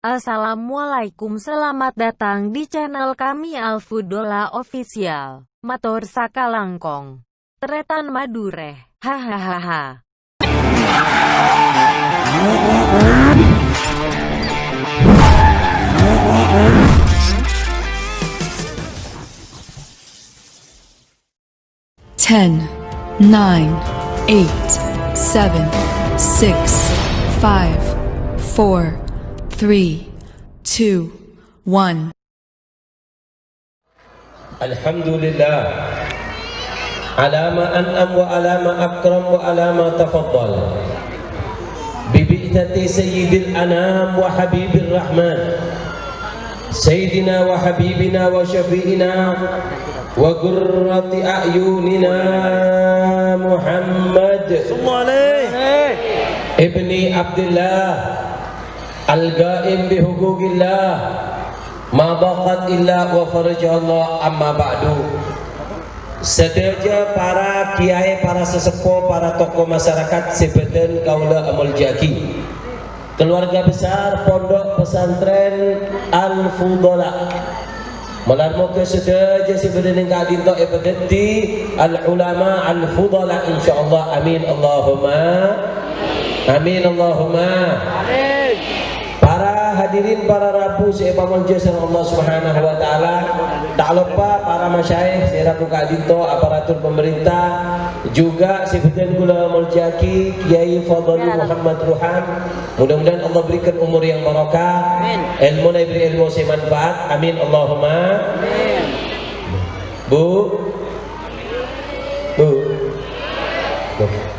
Assalamualaikum, selamat datang di channel kami Al-Fudola Official. Matur sakalangkong. Tretan Madureh. Hahaha. 10, 9, 8, 7, 6, 5, 4, 3, 2, 1. Alhamdulillah ala ma an'am wa ala ma akram wa ala ma tafaddal bi bi'thati sayyidil anam wa habibir rahman sayyidina wa habibina wa syafi'ina wa qurrati a'yunina Muhammad ibni Abdullah al-ghaib bi huquqillah ma baqat illa wa farajallah, amma ba'du. Sedaya para kiai, para sesepuh, para tokoh masyarakat sebedan kaula amul jaki, keluarga besar Pondok Pesantren Al-Fudola, melarmoke sedaya sebedan yang kadinto ebedeti al-ulama Al-Fudola insyaallah. Amin Allahumma amin Allahumma amin. Para hadirin, para rabu seipamon jasa Allah Subhanahu wa taala, tak lupa para masyayikh siraku kadinto, aparatur pemerintah, juga sebutan kula muljaki Kiai Fadli Muhammad Ruhan. Mudah-mudahan Allah berikan umur yang barokah, ilmu beri ilmu semanfaat. Amin Allahumma amin. Bu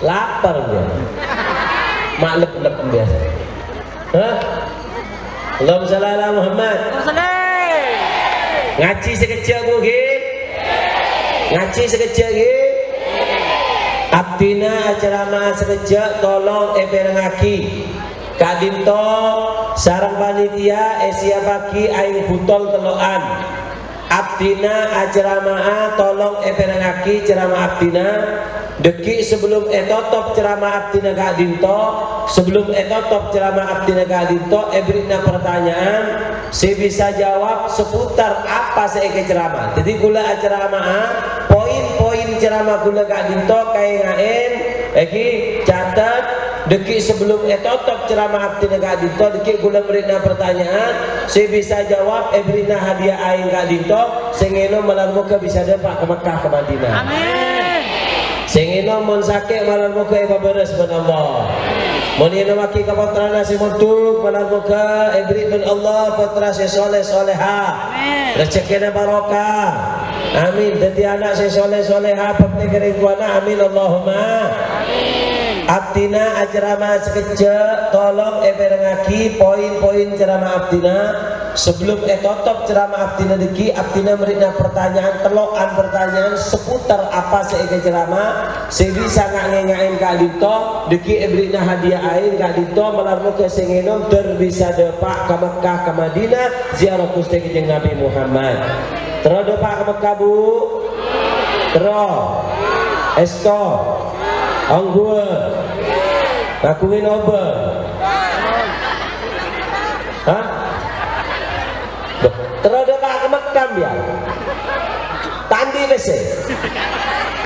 lapar dia, maklep-lep biasa. Hah? Allahumma shalli ala Muhammad. Ngaji sekejap bu nggih? Ngaji sekejap nggih? Abdina ceramah sekejap tolong eberengaki. Kadinto sarang panitia Asia pagi aing butol teloan. Abdina ceramah tolong eberengaki ceramah Abdina. Deki sebelum etotop ceramah Abdina Kadinto, sebelum etotop ceramah Abdina Kadinto, ebrina pertanyaan, saya bisa jawab seputar apa saya ke ceramah. Jadi gula ceramah, poin-poin ceramah gula Kadinto kayak ngain, lagi catat. Deki sebelum etotop ceramah Abdina Kadinto, deki gula berina pertanyaan, saya bisa jawab, ebrina hadiah aing Kadinto, sengeno melarmuka bisa dapat ke Mekah ke Madinah. Amin. Sengino mon sakit malam muka iba beres ben Allah. Mon ina maki ka putra nasi montuk malam muka ibri ben Allah putra si soleh soleha. Amin. Rezekina barokah. Amin. Dadi anak si soleh soleha pepne kering kuana. Amin Allahumma. Amin. Abdina ceramah sekejap tolong eberengaki poin-poin ceramah Abdina. Sebelum etotop ceramah Abdina deki, Abdina merina pertanyaan telokan pertanyaan seputar apa seike ceramah. Saya bisa ngain kadito deki ebrina hadiah ain kadito melarmu ke sengenom terbisa depak ke Mekah ke Madinah ziarah Gusti Kanjeng Nabi Muhammad. Terus depak ke Mekah bu. Terus esko anggua lakuin oba. Hah? Terus dekat ke Mekah dia tandi bese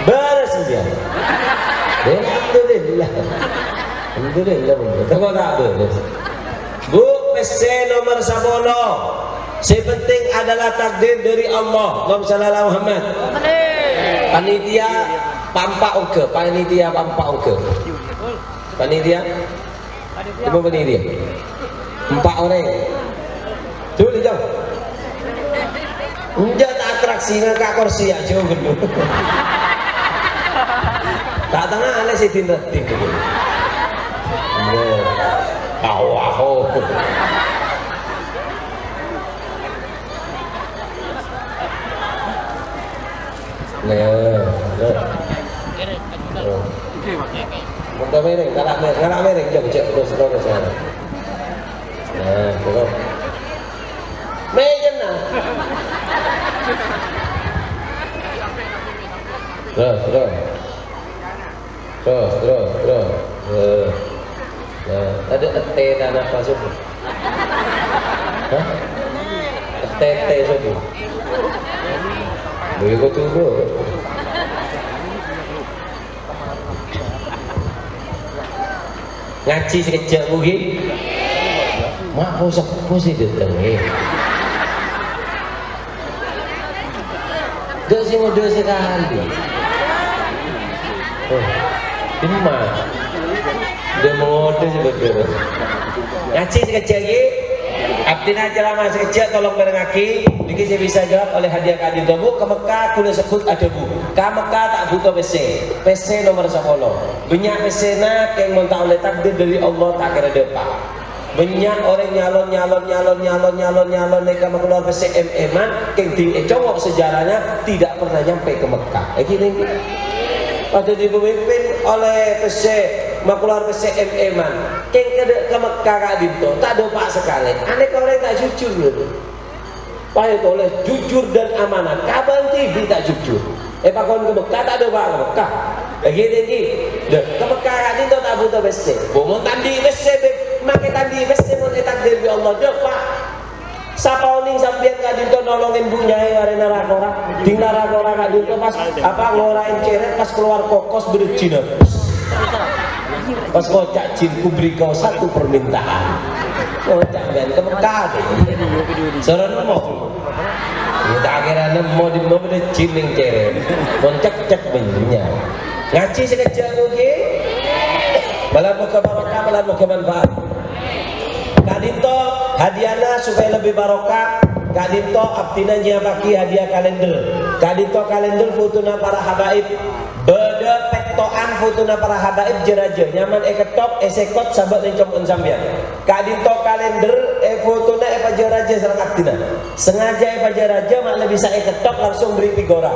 beres dia. Alhamdulillah alhamdulillah tengok tak beres bu. Pese nomor 10 sepenting adalah takdir dari Allah. Allahumma shalli ala Muhammad. Panitia pampak oke, panitia pampak oke, panitia ibu panitia 4 orang tuh jauh. Enggak tak atraksi ngangkat kursi aja gitu. Tak tengah aneh sih tindatin gitu. Awaho. Muka mereng, galak mereng jom cek terus sana. Nah, terus. Mejen nah. Terus. Nah, ada ete dan apa sih? Hah? Tete saja. Begitu tunggu. Ngaji sekejap mungkin. Mak posisi datang ni. Dah sih muda sekali. Ini mah. Dia mengode sebetulnya. Ngaji sekejap lagi. Abdina ceramah sekejap tolong berengaki. Dikit saya bisa jawab oleh hadiah Kak Dinto. Bu, ke Mekah kuda sebut ada bu. Ke Mekah tak buka PC. PC nomor 10. Banyak PC nak yang minta oleh takdir dari Allah tak kira depan. Banyak orang nyalon mereka keluar PC MM-an. Keng cowok sejarahnya tidak pernah nyampe ke Mekah. Gini. Waktu dipimpin oleh PC keluar PC MM-an. Keng ke Mekah Kak Dinto tak ada pak sekali. Aneh kalau tak jujur loh. Payah oleh jujur dan amanah. Kapan TV tak jujur? Pak kon ke Mekah tak ada pak ke Mekah. Gini. Ke Mekah Kak Dinto tak butuh PC. Mau tandi PC makai tandi PC mau takdir bi Allah dah pak. Sapa oning sampean Kak Dinto nolongin bu nyai arena rakora. Ding rakora Kak Dinto pas ngorain ceret pas keluar kokos bercina. Pas kocak jin ku beri kau satu permintaan. Kocak ben ke Mekah deh. Soran mau. Kita akhirnya mau di mau ada jin yang ceret. Cek bennya. Ngaji sekejap lagi. Malam muka barokah, malam muka manfaat. Kak Dinto hadiahnya supaya lebih barokah. Kak Dinto abdina nyiapaki hadiah kalender. Kak Dinto kalender fotona para habaib. Beda petoan fotona para habaib jeraja. Nyaman ketok esekot sahabat yang coba sambian. Kak Dinto kalender fotona jeraja serang abdina. Sengaja jeraja makna bisa ketok langsung beri pigora.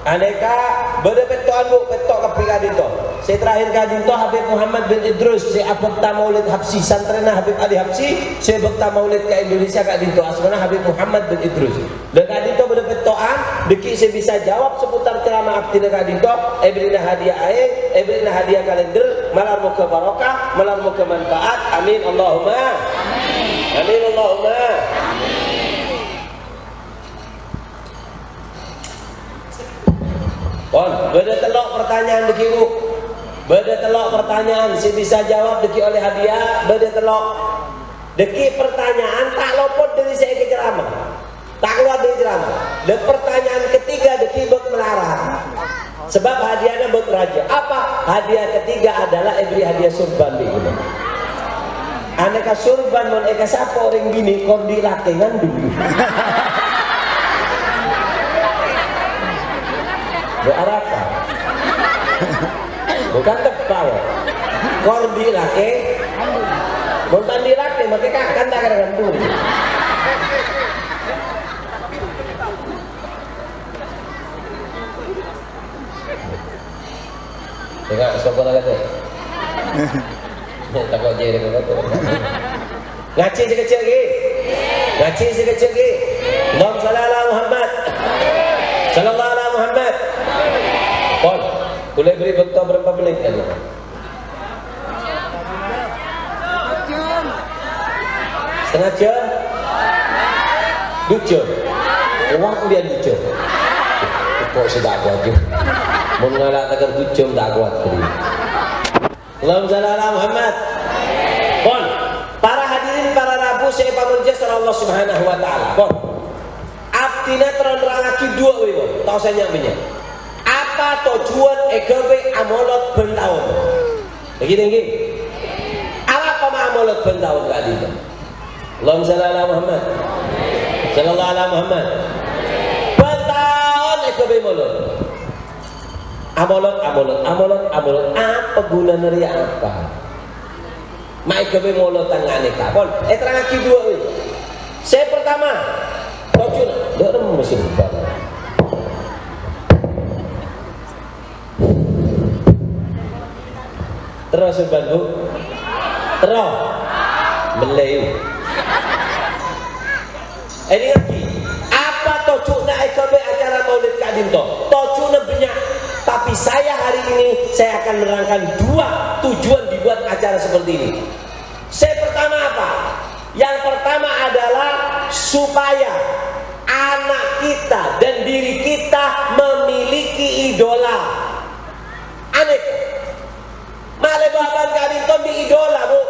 Aneka beda petoan bu petok ke Kak Dinto. Saya terakhir Kak Dinto Habib Muhammad bin Idrus. Saya bekta maulid Habsi santrena Habib Ali Habsi. Saya bekta maulid ke Indonesia Kak Dinto. Asmana Habib Muhammad bin Idrus. Dan Kak Dinto beda petoan. Deki saya bisa jawab seputar ceramah abdina Kak Dinto. Ebrina hadiah air, ebrina hadiah kalender. Malar muka barokah, malar muka manfaat. Amin Allahumma. Amin Allahumma. Pon, beda telok pertanyaan deki bu. Beda telok pertanyaan, si bisa jawab deki oleh hadiah. Beda telok deki pertanyaan tak lopot dari saya ke ceramah. Tak keluar dari ceramah. Dan pertanyaan ketiga deki buat melarang. Sebab hadiahnya buat raja. Apa? Hadiah ketiga adalah beri hadiah surban di gunung. Aneka surban mon eka siapa orang gini kau dilakengan dulu. Berapa? Bukan tepat. Kau dilake, bukan dilake, mereka akan tak akan dulu. Tengok siapa nak kata? Takut je dia kata. Ngaji sekecil lagi. Ngaji sekecil lagi. Allahumma shalli ala Muhammad. Sallallahu ala Muhammad. Pon, boleh beri bekta berapa menit tadi? Setengah jam? 2 jam? Uang dia 2 jam. Kok sudah kuat je? Mengalak takkan 7 jam tak kuat beri. Allahumma shalli ala Muhammad. Pon, para hadirin para rabu saya pamunja Allah Subhanahu wa taala. Pon. Abdina terang-terangaki dua wego. Tahu saya nyamanya. Apa tujuan EGB amolot bentahun? Begini. Apa amolot bentahun Kak Dinto? Allahumma shalli ala Muhammad. Sallallahu ala Muhammad. Bentahun EGB molot. Amolot. Apa guna dari apa? Mak EGB molot tangane kapon. Terangaki dua wego. Saya pertama. Tujuan. Dia ada mesin badan. Terus bantu terus Melayu ini lagi apa tujuannya EGB acara maulid Kak Dinto? Tujuannya banyak tapi saya hari ini saya akan menerangkan 2 tujuan dibuat acara seperti ini. Saya pertama apa? Yang pertama adalah supaya anak kita dan diri kita memiliki idola. Aneh. Malah bahan kadinto di idola, Bu.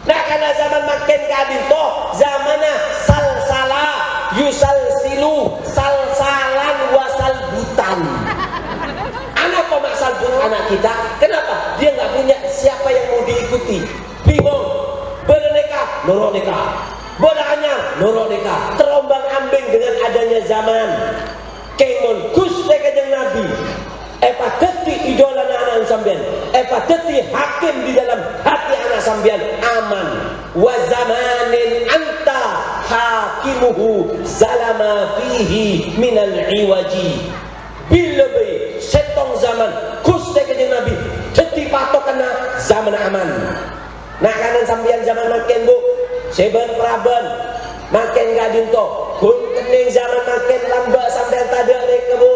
Nah, karena zaman makin kadinto, zamannya salsala, yusalsilu, salsalan wasal butan. Anak pemasal pun anak kita. Kenapa? Dia nggak punya siapa yang mau diikuti. Bingung. Berneka, norok neka. Beranyar, norok neka. Terombang ambing dengan adanya zaman. Kemon Gusti Kanjeng Nabi. Epa deti idola anak sampean. Epa deti hakim di dalam hati anak sampean aman. Wa zamanin anta hakimuhu zalama fihi minal iwaji. Bila be setong zaman Gusti Kanjeng Nabi dadi patokana zaman aman. Nah kanan sampean zaman makin Bu, seben praben makin gadinto. Kun kening zaman makin lambat sampean tada reka Bu.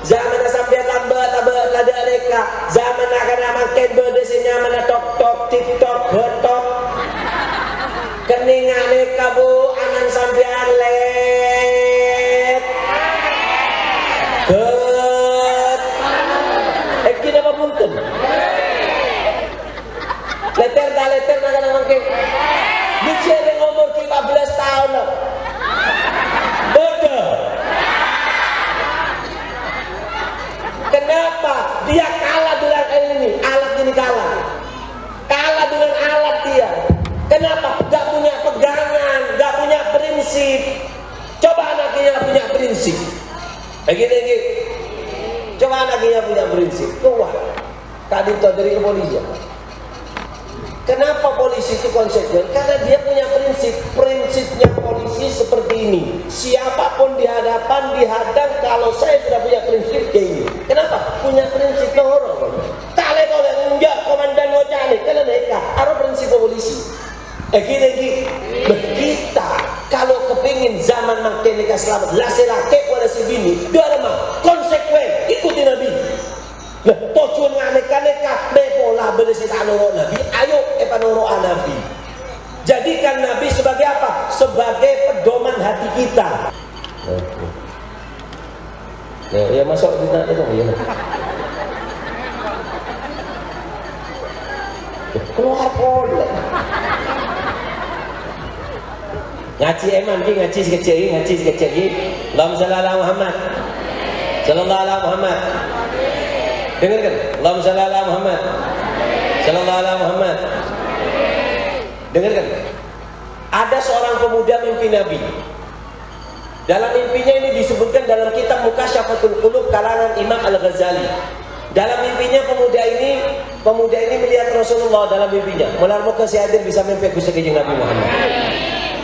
Zaman sampean lambat tada reka. Zaman akan makin berdesinya mana tok TikTok betok. Kening reka Bu, anan sampean let. Kita apa punten? Leter na kadang mungkin. Bicara yang umur 15 tahun lah. Bodoh. Kenapa? Dia kalah dengan ini. Alat ini kalah. Kalah dengan alat dia. Kenapa? Gak punya pegangan, gak punya prinsip. Coba anaknya punya prinsip. Begini. Coba anaknya punya prinsip. Keluar. Tadi itu dari kepolisian. Kenapa polisi itu konsekuen? Karena dia punya prinsip. Prinsipnya polisi seperti ini. Siapapun di hadapan dihadang, kalau saya sudah punya prinsip kayak ini. Kenapa? Punya prinsip loro. Kale kole enggak komandan ngocane, kalian mereka. Ada prinsip polisi. Gini. Kita kalau kepingin zaman makin nikah selamat, lah selake pada si bini, dia mah konsekuen ikuti Nabi. Nah, tujuan nganeka-neka bepola berisi tanuro Nabi, ayo panuro Nabi. Jadikan Nabi sebagai apa? Sebagai pedoman hati kita. Ya masuk di sana dong ya. Keluar pola. Ngaji eman ki ngaji sekecil. Allahumma shalli ala Muhammad. Sallallahu alaihi Muhammad. Dengarkan. Allahumma shalli ala Muhammad. Sallallahu alaihi Muhammad. Dengarkan. Ada seorang pemuda mimpi Nabi. Dalam mimpinya ini disebutkan dalam kitab Mukasyafatul Qulub kalangan Imam Al-Ghazali. Dalam mimpinya pemuda ini melihat Rasulullah dalam mimpinya. Mular muka si hadir bisa mimpi Gusti Kanjeng Nabi Muhammad.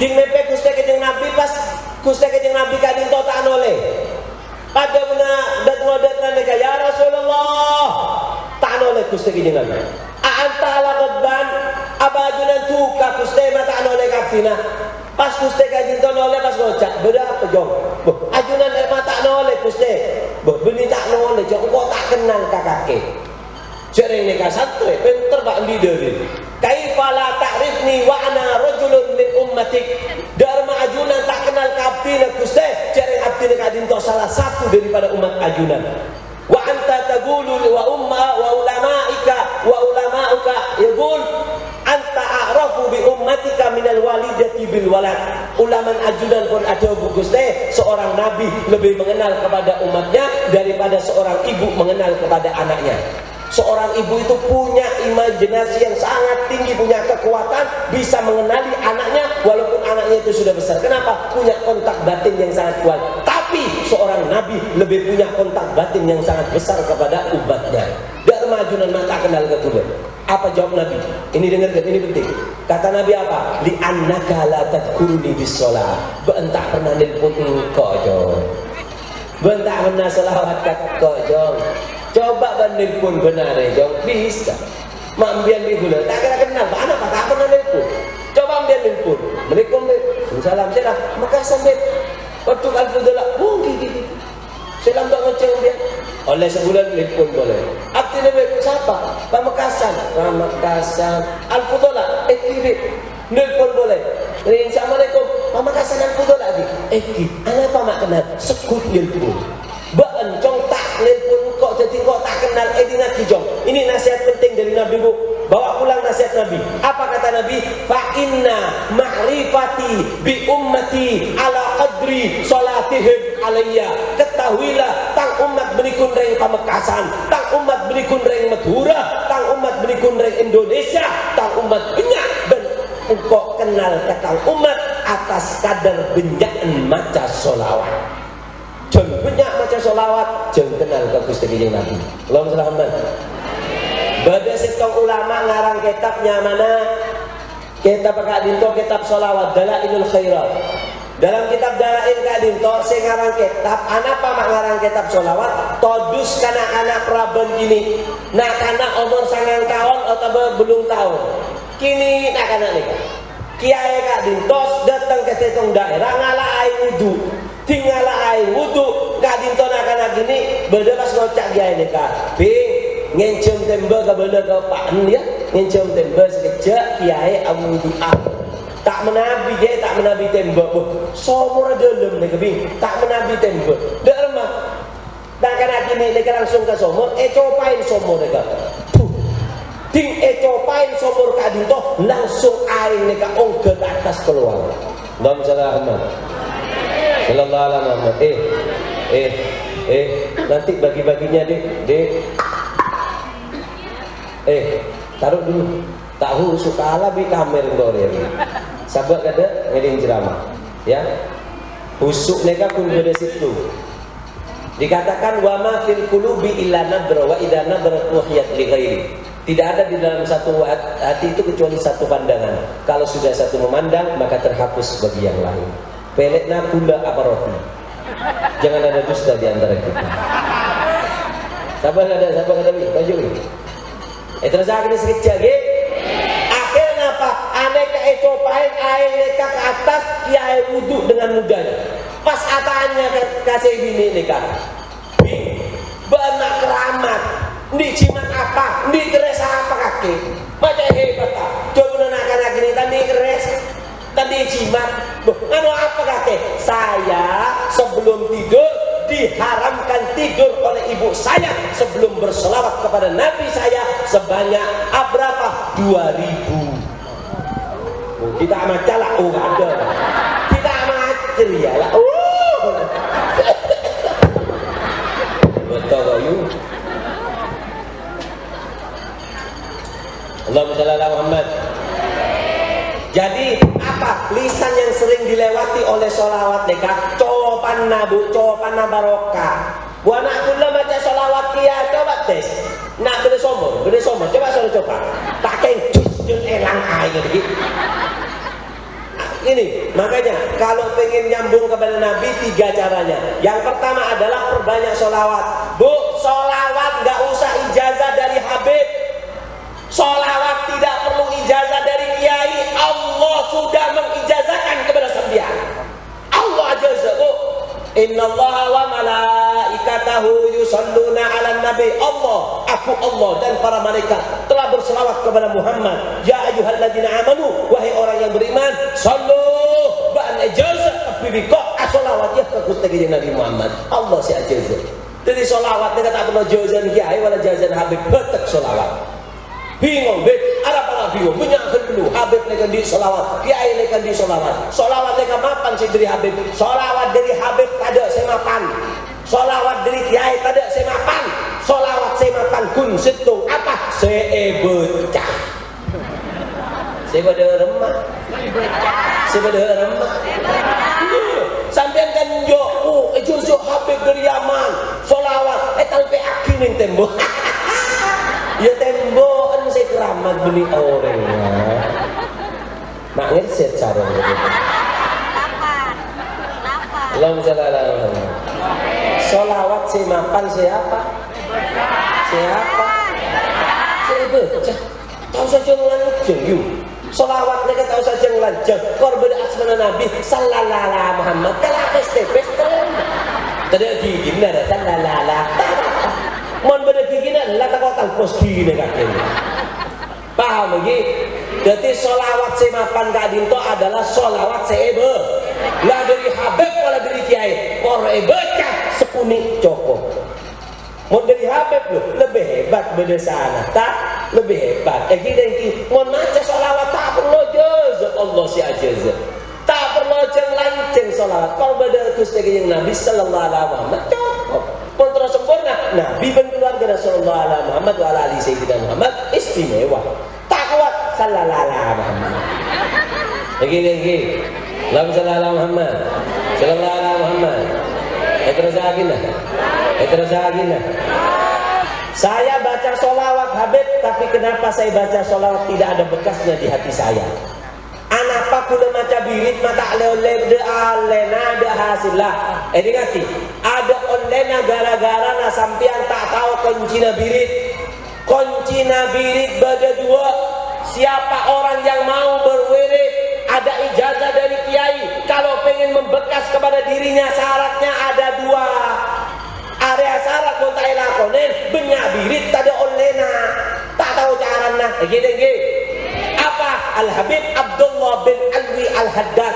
Ding mimpi Gusti Kanjeng Nabi pas Gusti Kanjeng Nabi kadin totaan oleh. Pada benar datang mereka ya Rasulullah ta'an oleh Gusti Kanjeng Nabi. A'anta ala ghadban abajunan tuka Gusti ma ta'an oleh kafina. Pas Gusti Kanjeng oleh pas ngocak berapa jong. Ajunan ma ta'an oleh Gusti. Beni tak oleh jong kok tak kenal kakake. Jere ini kasatre pinter bak ndidere. Kaifa la ta'rifni wa ana rajulun min ummatik. Dharma ajunan tak kenal kabdina Gusti. Jere abdina kadinto salah satu daripada umat ajunan. Wa anta taqulu wa umma wa ulama'ika wa ulama'uka yaqul anta a'rafu bi ummatika minal walidati bil walad. Ulaman ajunan pun ada Bu Gusti, seorang nabi lebih mengenal kepada umatnya daripada seorang ibu mengenal kepada anaknya. Seorang ibu itu punya imajinasi yang sangat tinggi, punya kekuatan, bisa mengenali anaknya walaupun anaknya itu sudah besar. Kenapa? Punya kontak batin yang sangat kuat. Tapi seorang nabi lebih punya kontak batin yang sangat besar kepada umatnya. Dharma ajunan mata kenal ketulah. Apa jawab Nabi? Ini dengarkan, ini penting. Kata Nabi apa? Li annaka la tadkuruni bis shalah. Bentak pernah nelpon engkau jong. Bentak pernah selawat kau jong. Coba banding pun benar ya jong, bisa. Mak ambian di gula, tak kira kenal, anak tak pernah nelpon. Coba ambian pun, Assalamualaikum, salam salam, maka sampai waktu alhamdulillah, gini. Salam tak ngeceng dia. Oleh sebulan nelpon boleh. Artinya siapa? Pamekasan, Pamekasan, Al-Fudola, kirim, nelpon boleh. Assalamualaikum, Mama Eki, apa mak kenal? Sekut nelpon. Bencong tak nelpon kok jadi kok tak kenal di ngaji jong. Ini nasihat penting dari Nabi Bu. Bawa pulang nasihat Nabi. Apa kata Nabi? Fa inna ma'rifati bi ummati ala qadri salatihim alayya. Ketahuilah tang umat berikun reng Pamekasan, tang umat berikun reng Madura, tang umat berikun reng Indonesia, tang umat banyak dan engkau kenal kata umat atas kadar benyaan maca solawat. Jangan banyak maca solawat, jangan kenal ke Gusti Kanjeng Nabi. Allahumma shalli alaihi. Bada setong ulama ngarang kitabnya mana? Kitab Kak Dinto, kitab solawat Dalailul Khairat. Dalam kitab Dalail Kak Dinto, saya ngarang kitab. Anapa mak ngarang kitab solawat? Todus kanak-kanak praben gini. Nak anak umur 9 tahun atau belum tahun. Kini nak anak nih. Kiai Kak Dinto datang ke setong daerah ngalah air wudu. Tinggal air wudu Kak Dinto nak anak gini. Beda pas ngocak kiai nih Kak. Bing ngencem tembak ke benda ke Pak ya, ngencem tembak sekejap kiai amu doa. Tak menabi dia, tak menabi tembak. Somor dalam nih kebing, tak menabi tembak. Dak remah. Dan karena gini mereka langsung ke somor, copain somor mereka. Ting copain somor Kak Dinto, langsung air mereka ongke ke atas keluar. Allahumma shalli ala Muhammad. Sallallahu alaihi wasallam. Nanti bagi-baginya dek. Taruh dulu. Tahu suka ala bi kamer ngore. Sabar kada ngeding ceramah. Ya. Usuk neka pun beda situ. Dikatakan wa ma fil qulubi illa nadra wa idza nadrat wahiyat li ghairi. Tidak ada di dalam satu hati itu kecuali satu pandangan. Kalau sudah satu memandang maka terhapus bagi yang lain. Pelekna pula apa roti. Jangan ada dusta di antara kita. Sabar kada baju ni. Terus akhirnya sekejap akhirnya apa? Aneka copain air mereka ke atas kiai wudhu dengan mudahnya. Pas atanya kasih bini mereka benak keramat di cimat apa? Di keres apa kaki? Macam hebat tak? Coba nak gini tadi keres tadi cimat anu apa kaki? Saya sebelum tidur diharamkan tidur oleh ibu saya sebelum berselawat kepada Nabi saya sebanyak berapa? 2000. Kita amat calak ada. Kita amat ceria lah. Betul you. Allahumma shalli ala Muhammad. Jadi apa lisan yang sering dilewati oleh solawat mereka? Copan nabu, copan nabarokah. Buat nak pula baca solawat kia, coba tes. Nak beda somor, coba suruh coba. Tak kengcus jun elang air gitu. Ini makanya kalau pengen nyambung kepada Nabi 3 caranya. Yang pertama adalah perbanyak solawat. Bu, solawat nggak usah ijazah dari Habib. Solawat tidak perlu ijazah dari kiai. Allah sudah mengijazahkan kepada sampean. Allah jaza bu. Innallaha wa malaikatahu yusalluna 'alan nabi. Allah dan para malaikat telah berselawat kepada Muhammad. Ya ayyuhalladzina amanu, wahai orang yang beriman, sallu ba'an ijazah bibiko as-salawat ya ke Nabi Muhammad. Allah si ijazah. Jadi solawat dia tak perlu jazan kiai wala jazan habib, betek solawat. Bingung bet, apa bingung? Banyak dulu Habib lekan di solawat, kiai lekan di solawat. Solawat lekan mapan sih dari Habib. Solawat dari Habib tada saya mapan. Solawat dari kiai tada saya mapan. Solawat saya mapan kun situng apa? Saya bocah. Saya pada remah. Sampai kan jo, juzuk Habib dari Yaman. Solawat, tanpa akhir ning tembok. Ya tembokan saya keramat beli orangnya. Mak ngeset cara begitu. Allahumma shalli ala Muhammad. Solawat si mapan siapa? Siapa? Saya baca. Tahu saja ngelanjeng yuk. Solawat mereka tahu saja ngelanjeng. Korban asmana Nabi sallallahu alaihi Muhammad. Kalau pes-pes tadi gigi nara sallallahu. Mon beda giginan lah tak kotal pos gini kakek. Paham lagi? Jadi solawat semapan Kak Dinto adalah solawat sebe. Lah dari Habib motor becah sepunik cokok. Mau dari Habib loh, lebih hebat beda sana, tak? Lebih hebat. Gini, mau maca sholawat tak perlu jaz, Allah si ajaz. Tak perlu jeng lanceng sholawat. Kalau beda itu yang Nabi Sallallahu Alaihi Wasallam cokok. Mau terus sempurna, Nabi dan keluarga Rasulullah Alaihi Muhammad wa ala alihi Sayyidina Muhammad istimewa. Tak kuat Sallallahu Alaihi Muhammad. Gini. Allahumma shalli ala Muhammad. Sallallahu Alaihi Muhammad. Terus lagi nah. Saya baca sholawat Habib, tapi kenapa saya baca sholawat tidak ada bekasnya di hati saya? Anapa kula maca birit mata oleh de alena de hasillah. Ngati ada olena gara-gara na sampean tak tahu kuncina birit. Kuncina birit beda dua. Siapa orang yang mau berwirid ada ijazah dari kiai, kalau pengen membekas kepada dirinya syaratnya ada dua. Area syarat pun tak lakonin, banyak birit tak ada olena, tak tahu caranya. Gini. Apa? Al Habib Abdullah bin Alwi Al Haddad,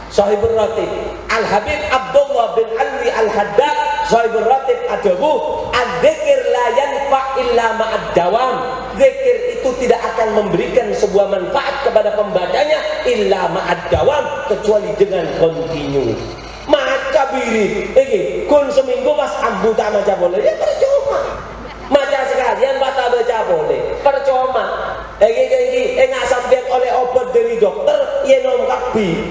Sahibul Ratib. Al Habib Abdullah bin Alwi Al Haddad, Sahibul Ratib adabu. Al-dzikir la yanfa illa ma'ad dawam. Zikir itu tidak akan memberikan sebuah manfaat kepada pembacanya illa ma'ad dawam, kecuali dengan kontinu. Maca birit, kun seminggu pas ambu tak maca boleh, ya percuma. Maca sekalian baca baca boleh, percuma. Nggak sampai oleh obat dari dokter, ya nom kabi,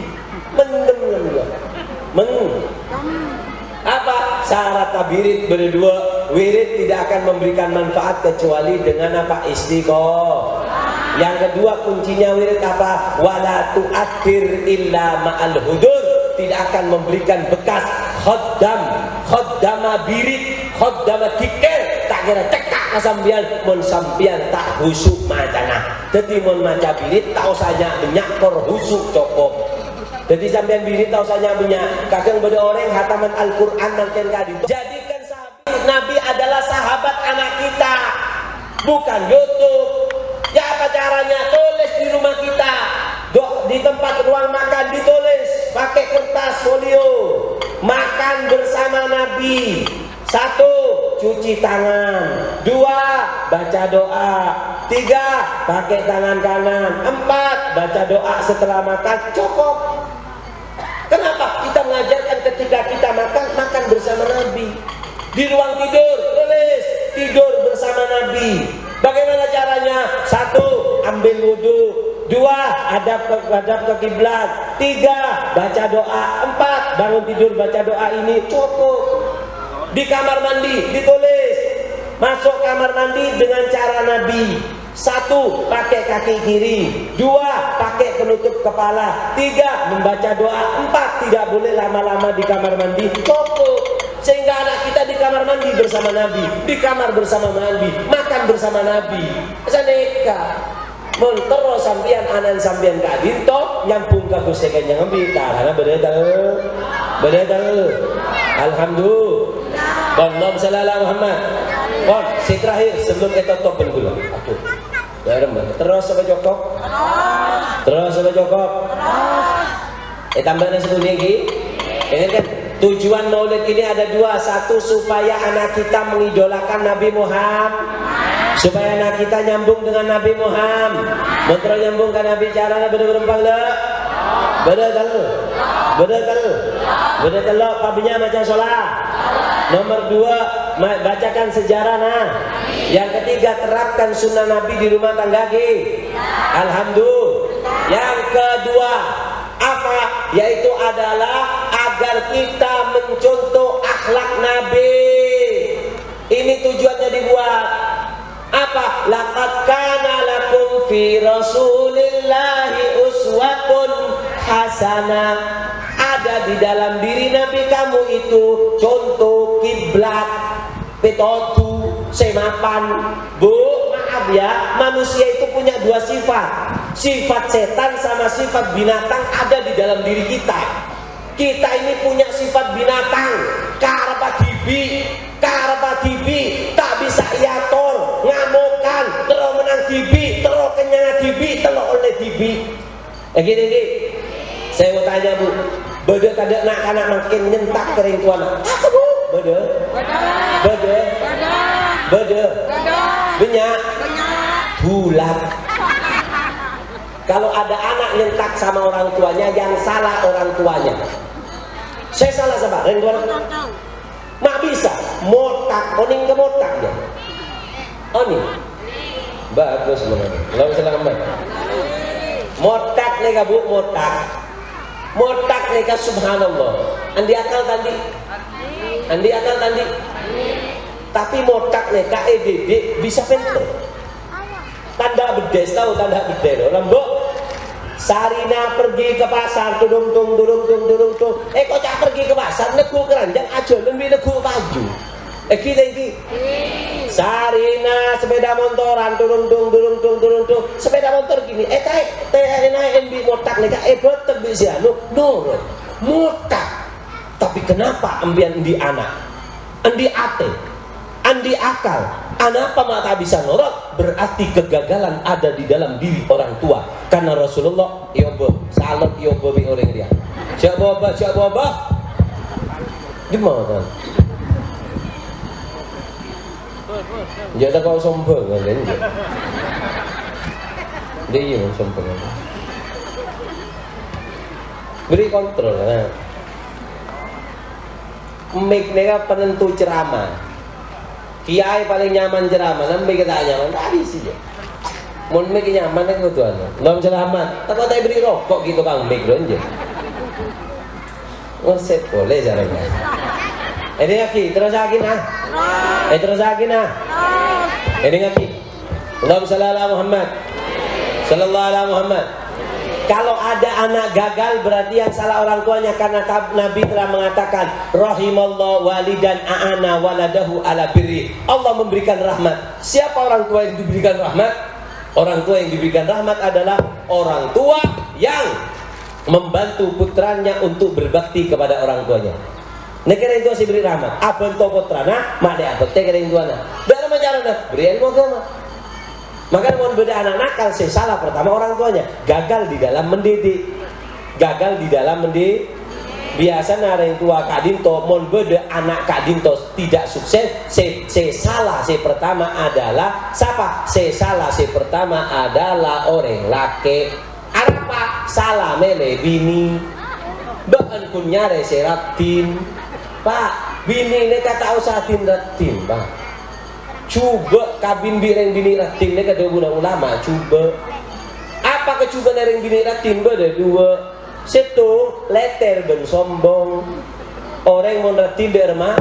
Apa syarat tabirit berdua? Wirid tidak akan memberikan manfaat kecuali dengan apa? Istiqomah. Yang kedua kuncinya wirid apa? Wala tu'athir illa ma'al hudur. Tidak akan memberikan bekas khoddama birit, khoddama tiker, tak kira cekak kasambian, mon sambian tak husuk macana. Jadi mon maca birit tahu saja banyak kor husuk cokok. Jadi sambian birit tahu saja banyak. Kadang beda orang hataman Al-Quran nangken kadi. Jadikan sahabat Nabi adalah sahabat anak kita, bukan YouTube. Ya apa caranya? Tulis di rumah kita. Di tempat ruang makan ditulis pakai kertas folio. Makan bersama Nabi. 1. Cuci tangan. 2. Baca doa. 3. Pakai tangan kanan. 4. Baca doa setelah makan. Cukup. Kenapa? Kita mengajarkan ketika kita makan bersama Nabi. Di ruang tidur tulis tidur bersama Nabi. Bagaimana caranya? 1. Ambil wudhu. 2. Hadap ke kiblat. 3. Baca doa. 4. Bangun tidur baca doa ini. Cukup. Di kamar mandi ditulis masuk kamar mandi dengan cara Nabi. 1. Pakai kaki kiri. 2. Pakai penutup kepala. 3. Membaca doa. 4. Tidak boleh lama-lama di kamar mandi. Cukup. Sehingga anak kita di kamar mandi bersama Nabi, di kamar bersama Nabi, makan bersama Nabi. Saneka montoro sampian anan sampian kadinto nyampung ka Gusti Kanjeng Nabi karena beredal. Alhamdulillah. Allahumma shalli ala Muhammad. Bon, si terakhir sebelum kita topel dulu. Aku. Terus sampai Jokop. Terus sampai Jokop. Tambahnya satu lagi. Ini kan tujuan maulid ini ada 2. 1 supaya anak kita mengidolakan Nabi Muhammad, supaya anak kita nyambung dengan Nabi Muhammad. Mentro nyambung ke Nabi caranya bener-bener bener pabinya baca sholat. Nomor 2 bacakan sejarah nah. Yang ketiga terapkan sunnah Nabi di rumah tangga. Alhamdulillah. Yang kedua apa? Yaitu adalah agar kita mencontoh akhlak Nabi. Ini tujuannya dibuat. Apa? Laqad kana lakum fi Rasulillahi uswatun hasanah. Ada di dalam diri Nabi kamu itu contoh kiblat, petotu, semapan. Bu, maaf ya, manusia itu punya 2 sifat. Sifat setan sama sifat binatang ada di dalam diri kita. Kita ini punya sifat binatang, karapa dibi, tak bisa iator, ngamukan, terus menang dibi, terus kenyang dibi, terus oleh dibi. Gini, saya mau tanya Bu, Bede tadi anak-anak makin nyentak kering tua anak. Apa bu? Bede. Banyak. Bulat. Kalau ada anak nyentak sama orang tuanya, yang salah orang tuanya. Saya salah sama orang tuanya. Mak bisa motak, oning ke motak dia. Oni. Bagus sebenarnya. Kalau misalnya kembali. Motak nih bu, motak. Motak nih subhanallah. Andi akal tadi. Tapi motak nih EDD bisa pinter. Tanda bedes tahu tanda bedes. Lembok. Sarina pergi ke pasar, tudung tung. Kocak pergi ke pasar, nego keranjang aja, lebih nego baju. Kita ini. Sarina sepeda motoran, tudung tung. Sepeda motor gini. Naik motak nih betul bisa. Nurut, motak. Tapi kenapa ambian di anak, andi ate, andi akal, anak apa mata bisa nurut? Berarti kegagalan ada di dalam diri orang tua. Karena Rasulullah salut bi orang dia. Cak baba. Di mana? Jadi kau sombong kan? Dia sombong. Beri kontrol. Mik mereka penentu ceramah. Kiai paling nyaman ceramah, nampi kita nyaman, tadi sih ya. Mun mik nyaman kan tuan. Belum selamat. Tapi tak beri rokok gitu kang mik dong je. Ngosep boleh caranya. Ini lagi terus lagi nah. Terus lagi nah. Ini lagi. Allahumma shalli ala Muhammad. Sallallahu alaihi Muhammad. Kalau ada anak gagal berarti yang salah orang tuanya, karena Nabi telah mengatakan rahimallahu walidan a'ana waladahu ala birri. Allah memberikan rahmat. Siapa orang tua yang diberikan rahmat? Orang tua yang diberikan rahmat adalah orang tua yang membantu putranya untuk berbakti kepada orang tuanya. Negara itu masih beri rahmat. Abang to putrana, mak dia abang teh kering tuana. Dalam ajaran beri ilmu agama. Maka mau beda anak nakal, salah pertama orang tuanya, gagal di dalam mendidik. Biasa orang tua kadinto mau beda anak kadinto tidak sukses. Salah pertama adalah siapa? Salah pertama adalah orang laki. Apa? Salah mele bini. Bahan kunyare seratin. Pak, bini ini kata usahatin ratin, Pak. Coba kabin bireng bini ratin ni kada guna ulama coba. Apa kecuba nereng bini ratin beda dua. Satu letter ben sombong. Orang mau ratin berma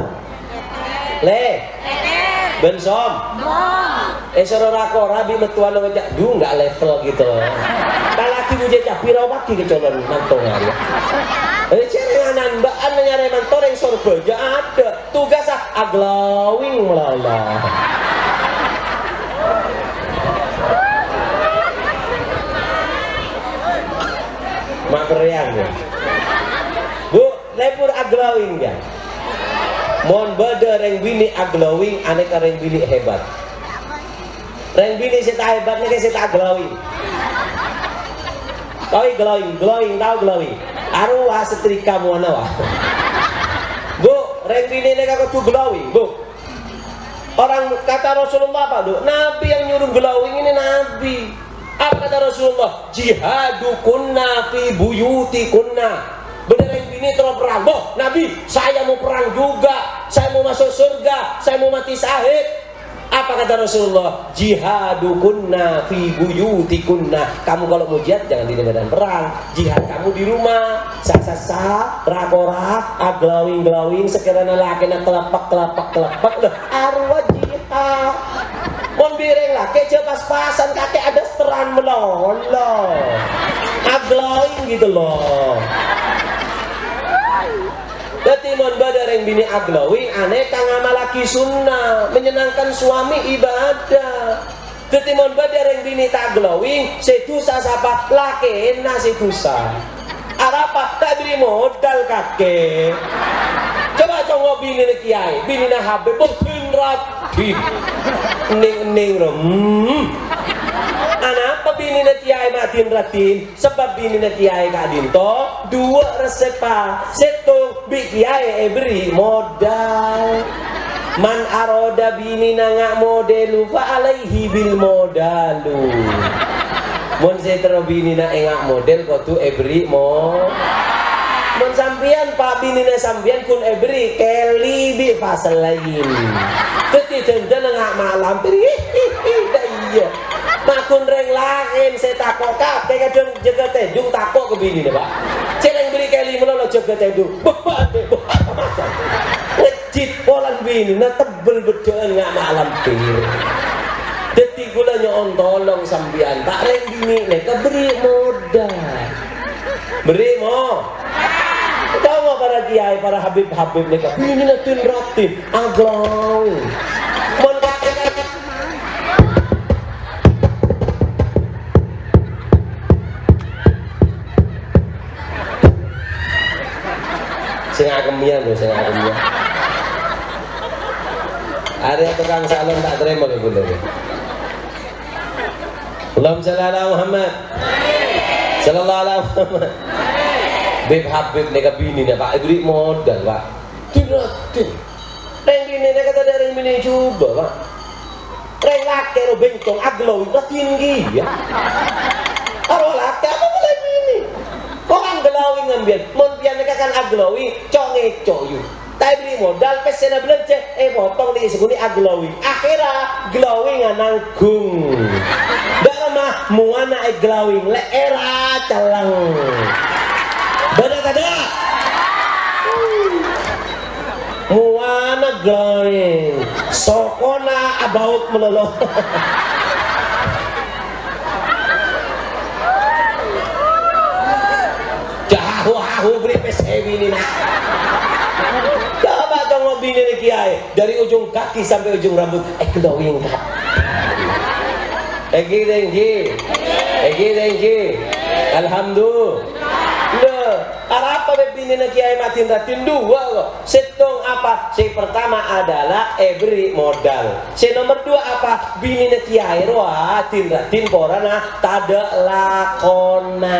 ben sombong. Sorora rabi metuan ngejak du enggak level gitu. Tak laki buje capira waki kecolon mantong hari. Cerenganan mbaan menyare mantor yang sorba aja ada. Tugas aglowing melala. Mak periang ya. Bu, lepur aglowing ya. Mon beda reng bini aglowing, aneka reng bini hebat. Reng bini seta hebat ni seta aglowing. Tahu glowing, tahu glowing. Arwah setrika muana wah. Bu, reng bini ni kau glowing, bu. Orang kata Rasulullah apa tuh? Nabi yang nyuruh glowing ini Nabi. Apa kata Rasulullah? Jihadukunna fi buyutikunna. Benar yang ini terus perang. Boh, Nabi, saya mau perang juga. Saya mau masuk surga. Saya mau mati syahid. Apa kata Rasulullah? Jihadukunna fi buyutikunna. Kamu kalau mau jihad jangan di medan perang. Jihad kamu di rumah. Sasa, rakora, glowing, sekiranya laki nak kelapak. Arwah jihad. Mon bireng lah, kece pas-pasan kakek ada seteran melolo. Glowing gitu loh. Berarti mon badar yang bini aglowing aneh kang amalaki sunnah, menyenangkan suami ibadah. Berarti mon badar yang bini tak glowing, sedusa sapa laki nasi dusa. Arapa tak beri modal kakek. Coba congok bini ni kiai, bini na habib berkinrat. Ning rom. Anak Kenapa bini kiai matin ratin? Sebab bini kiai kadinto dua resep pak. Setung bi kiai beri modal. Man aroda bini nangak modelu fa alaihi bil modalu. Mon setro bini na engak model kau tu beri mo. Mon sampian pak bini na sampian kun beri keli bi pasal lain. Keti jenda nangak malam peri. Iya. Makun reng lain saya takok kabeh kadang jaga tedung takok ke bini pak. Celeng beri keli melolo jaga tedung. Bebat macam. Ngejit polan bini na tebel bedoan ngak malam pir. Dadi kula nyon tolong sampean tak reng bini nek beri modal. Beri mo. Tahu para kiai, para habib-habib nek bini na tin ratin aglaw. Mon sing akemian lho, sing akemian. Ada tukang salon tak terima ke bunda. Allahumma shalli ala Muhammad. Sallallahu alaihi Muhammad. Beb habib neka bini nih pak, beri modal pak. Tidak. Reng bini neka kata dari bini coba pak. Reng laki ro bengkong aglow itu tinggi ya. Aro laki apa boleh bini? Orang glowing ngambil, mon pian neka kan aglowi, conge coyu. Tapi beri modal pesena belanja, potong di seguni aglowi. Akhirnya glowing nanggung. Mah muana glowing le era calang. Benar kada? Muana glowing. Sokona about melolo. Jauh beri PSB ini nak. Coba tengok bini kiai dari ujung kaki sampai ujung rambut glowing kak. Egi dengki. Alhamdulillah. Apa bini kiai matin ratin dua kok. Setong apa? Si pertama adalah beri modal. Si nomor dua apa? Bini kiai roa tin ratin porana tada lakona.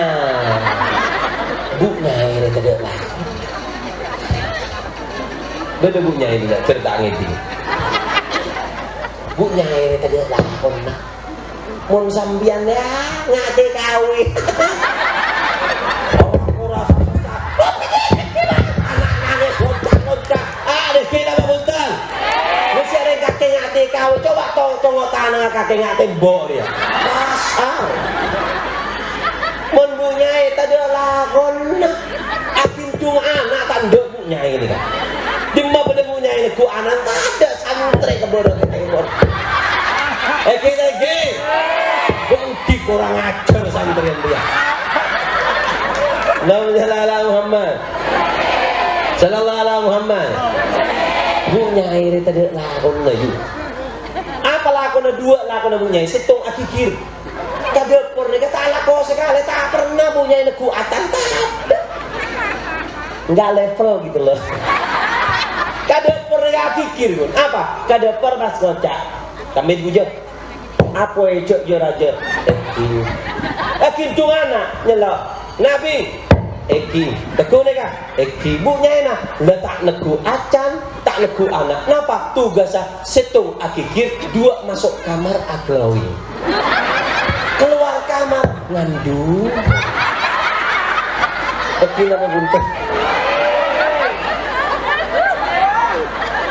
Bu nyai tada lakona. Beda bu nyai tidak cerita ngiti. Bu nyai tada lakona. Mun sambian ya ngate kawin. Ora susah. Anak-anak bocah-bocah. Ada kira betul. Mesti ada kakek ngate kawin. Coba tong tanah kakek ngate mbok ya. Pasal. Mun bunyai tadi lakon. Akin cung anak tanduk bunyai ini kan. Dimma pada bunyai ku anak ada santri kebodoh kebodoh. Kita bukti kurang ajar santrian dia. Allahumma Muhammad. Sallallahu alaihi Muhammad. Bu nyai tadi lakon lagi. Apa lakon dua lakon bu nyai setung akikir. Kada pernah kata lakon sekali tak pernah bu nyai ku atan tak. Enggak level gitu loh. Kada pernah akikir pun. Apa? Kada pernah kocak. Kami bujak. Apa ejok yo raja Eki cung anak nyelok Nabi Eki teku neka Eki bu nyena letak neku acan tak neku anak napa tugasnya setung akikir dua masuk kamar aglawi keluar kamar ngandu Eki nama buntut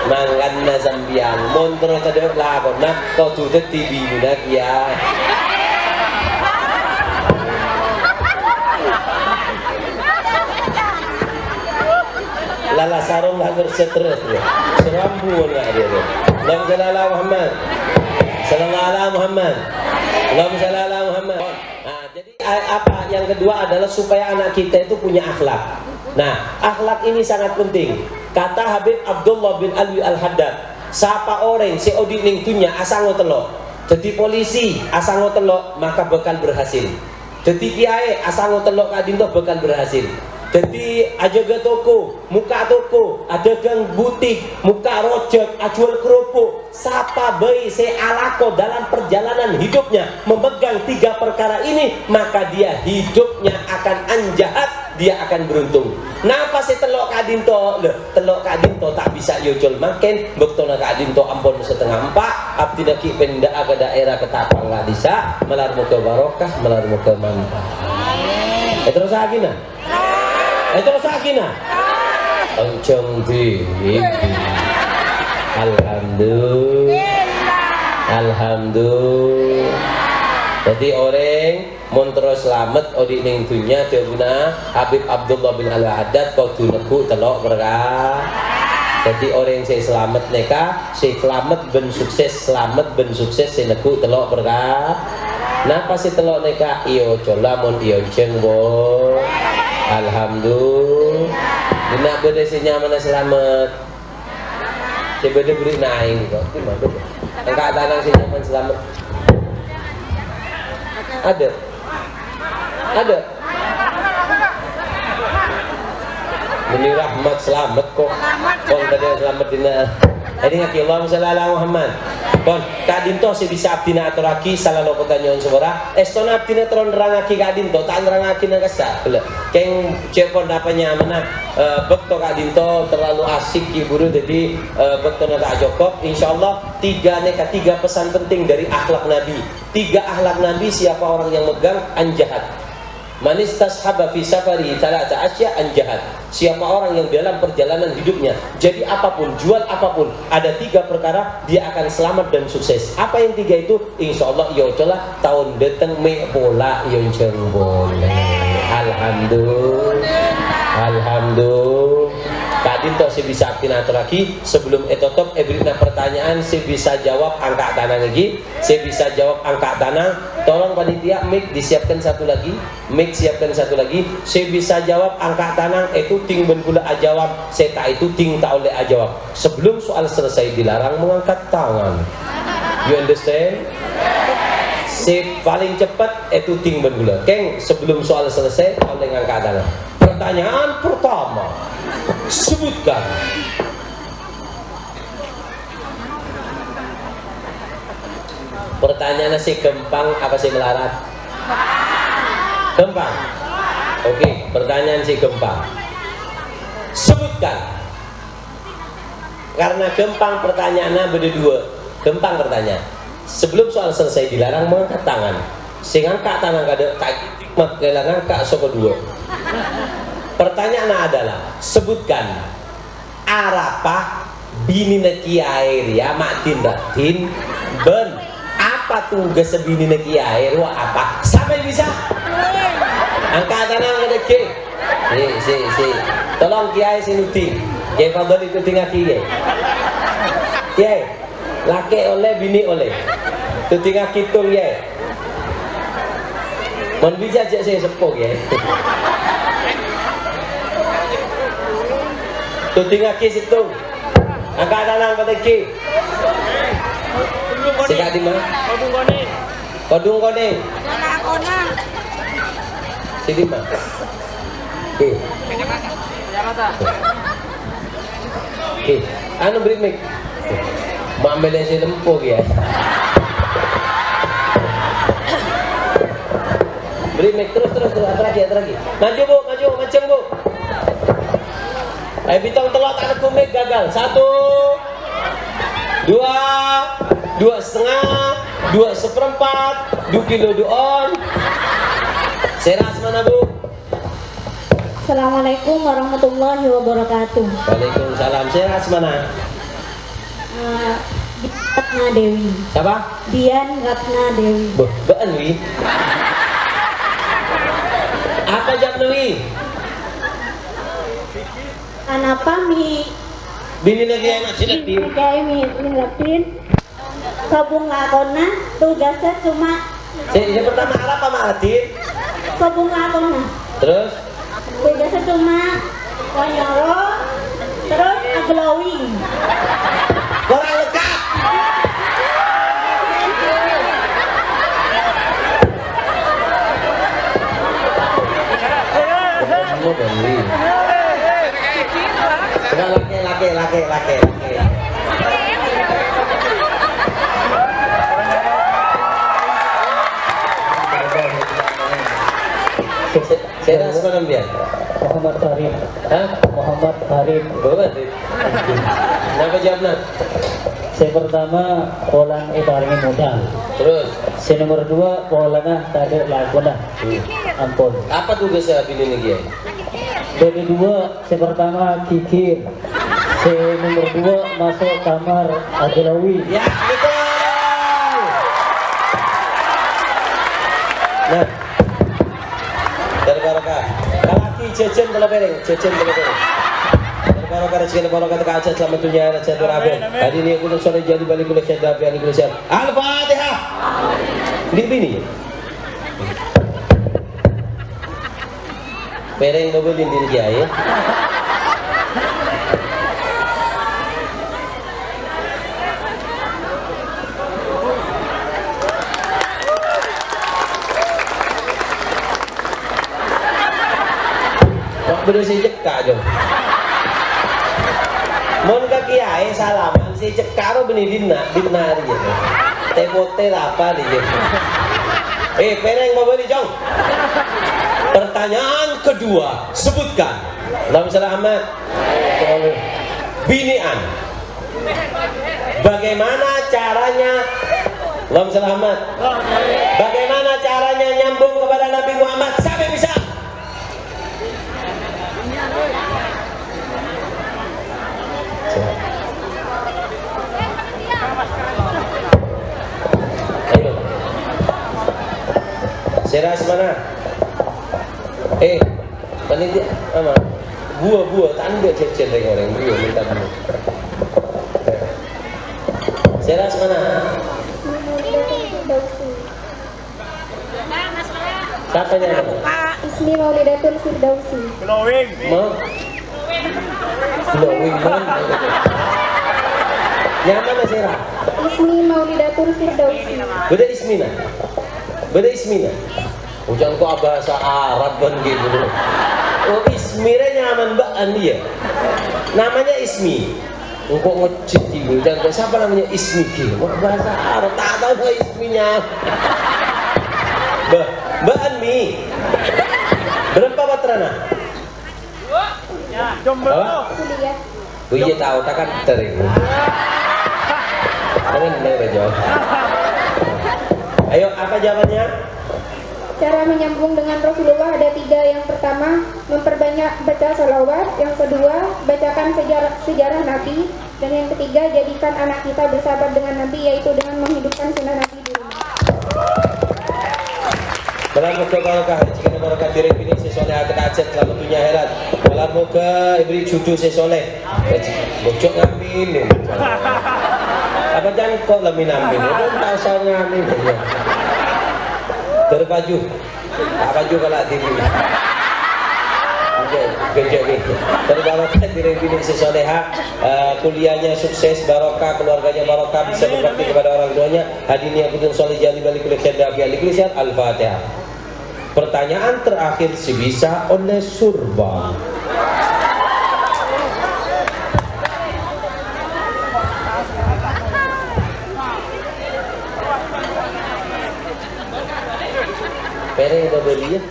manganna sambian montro tadi lakon nak kau tu TV nak ya lala sarung hampir stres dia serambu nak dia Allahumma shalli ala Muhammad sallallahu alaihi Muhammad Allahumma shalli ala Muhammad. Jadi apa yang kedua adalah supaya anak kita itu punya akhlak. Nah, akhlak ini sangat penting. Kata Habib Abdullah bin Alwi Al-Haddad, siapa orang si odi ning dunya asal ngotelok. Jadi polisi asal ngotelok maka bakal berhasil. Jadi kiai asal ngotelok kadinto bakal berhasil. Jadi ajaga toko, muka toko, ada gang butik, muka rojak, ajual kerupuk. Sapa bayi sealako dalam perjalanan hidupnya memegang 3 perkara ini, maka dia hidupnya akan anjahat, dia akan beruntung. Napa si telok kadinto? Telok kadinto tak bisa yojol makin, bektona kadinto ampun setengah 4, abdi daki pendak ke daerah ketapang nggak bisa, melar muka barokah, melar muka manfaat. Terus lagi nah. Terus lagi nah. Oncong bibi. Alhamdulillah. Jadi orang mun terus selamat odi ning dunya dewuna Habib Abdullah bin Al-Haddad kudu neku telok berkah. Jadi orang yang saya selamat neka, saya selamat ben sukses saya neku telok berkah. Napa si telok neka iyo cola mun iyo ceng bo. Alhamdulillah. Dina bede si nyaman selamat. Si bede beri naik kok. Di mana bede? Engkau tanang si nyaman selamat. Ada. Ini rahmat selamat kok. Kon tadi selamat dina. Ini ngaki Allahumma shalli ala Muhammad. Kon kadinto si bisa abdina aturaki salah lo pertanyaan semua. Estona abdina teron nerangaki kadinto tak nerangaki nagasa. Keng cepon apanya mana? Bekto kadinto terlalu asik iburu jadi bekto tak cukup. Insyaallah 3 pesan penting dari akhlak Nabi. 3 akhlak Nabi siapa orang yang megang anjahat. Manis tashaba fi safari talata asya anjahat. Siapa orang yang dalam perjalanan hidupnya jadi apapun, jual apapun, ada 3 perkara dia akan selamat dan sukses. Apa yang 3 itu? Insyaallah ya cola tahun datang me bola yang jeng boleh. Alhamdulillah. Kadin toh si bisa aktina lagi sebelum etotop ebrina pertanyaan si bisa jawab angka tanah lagi, si bisa jawab angka tanah. Tolong panitia mic disiapkan satu lagi, si bisa jawab angka tanah itu ting ben gula ajawab, seta itu ting tak oleh ajawab. Sebelum soal selesai dilarang mengangkat tangan. You understand? Si paling cepat itu ting ben gula. Keng sebelum soal selesai oleh ngangkat tangan. Pertanyaan pertama. Sebutkan pertanyaannya si gempang apa si melarat? Gempang. Oke, pertanyaan si gempang. Sebutkan. Karena gempang pertanyaannya beda 2. Gempang pertanyaan. Sebelum soal selesai dilarang mengangkat tangan. Sing angkat tangan kada tak kelangan kak soko 2. Pertanyaannya adalah sebutkan Arafah bini neki air ya makin datin ben apa tugas bini neki air wah apa sampai bisa angkat tangan ada ke si tolong kiai sinuti kiai fadol itu tinggal kiai laki oleh bini oleh itu tinggal kitung ya mon bisa aja saya sepok ya tu tinggal ki situ angkat tangan pada ki sikap di mana kodung kone sini mana anu beri mic mau ambil yang si lempuh ya beri mic terus lagi maju bu macam bu. Bitong telot ada kumik gagal 1 2 2,5 2,4 2 kilo duon seras mana bu? Assalamualaikum warahmatullahi wabarakatuh. Waalaikumsalam. Seras mana? Ratna Dewi. Siapa? Dian Ratna Dewi. Bean wi. Apa jam wi? Anapa mi bini lagi enak silatin kayak mi lapin kabung lakona tugasnya cuma yang pertama Arab apa Ma'atin? kabung lakona Terus? tugasnya cuma wanyoro terus glowing Kurang lengkap laki. Saya dah semalam dia. Muhammad Arif. Hah? Muhammad Arif. Bawa tu. Kenapa jawab nak? Saya pertama polang paling modal. Terus. Saya nomor 2 polangnya tadi laguna. Ampun. Apa tugas saya pilih lagi? Dari 2 saya pertama kikir. Saya nomor 2 masuk kamar Aglawi. Ya, betul. Nah. Dari barokah. Laki cecen telah bereng. Barokah rezeki barokah tak aja selamat dunia dan sehat walafiat. Hari ini aku sore jadi balik kuliah syadab yang kuliah. Al-Fatihah. Bini. Bereng bobelin diri dia ya. Bener si cekak jo. Mon ka kiai salaman si cekak ro beni dina hari je. Tepote apa dia. Pereng mau beli jong. Pertanyaan kedua, sebutkan. Nama Ahmad. Binian. Bagaimana caranya? Nama Ahmad. Bagaimana caranya nyambung kepada Nabi Muhammad sampai bisa? Ayo. Seras mana? Panitia apa? Buah tak ambil cecet dari orang buah minta buah. Seras mana? Siapa yang Ismi Maulidatul Firdausi. mau? Glowing mana? Yang mana Serah? Ismi Maulidatul Firdausi. Beda Ismina. Jangan kok bahasa Arab kan gitu. Oh Ismira nyaman baan dia. Namanya Ismi. Kok ngecit gitu. Jangan kok siapa namanya Ismi gitu. Bahasa Arab tak tahu Isminya. Baan mi. Berapa baterana? Kuliah. Oh iya tahu tak kan tering. Jangan dengar jawab. Ayo apa jawabannya? Cara menyambung dengan Rasulullah ada 3. Yang pertama, memperbanyak baca salawat. Yang kedua, bacakan sejarah Nabi. Dan yang ketiga, jadikan anak kita bersahabat dengan Nabi, yaitu dengan menghidupkan sunnah Nabi di rumah. Malam moga barokah rezeki barokah diri ini sesoleh akan acet selamat dunia akhirat. Malam moga ibri cucu sesoleh. Bocok ngambil. Apa jangan kok lebih ngambil. Belum tahu saya ngambil. Terbaju. Tak baju kalau diri. Oke, ni. Terbarokah diri ini sesoleha, kuliahnya sukses, barokah, keluarganya barokah, bisa berbakti kepada orang tuanya. Hadirin yang putun soleh jali balik kuliah syadab yang dikuliah. Al-Fatihah. Pertanyaan terakhir sebisa oleh surba. Pereng udah beli ya?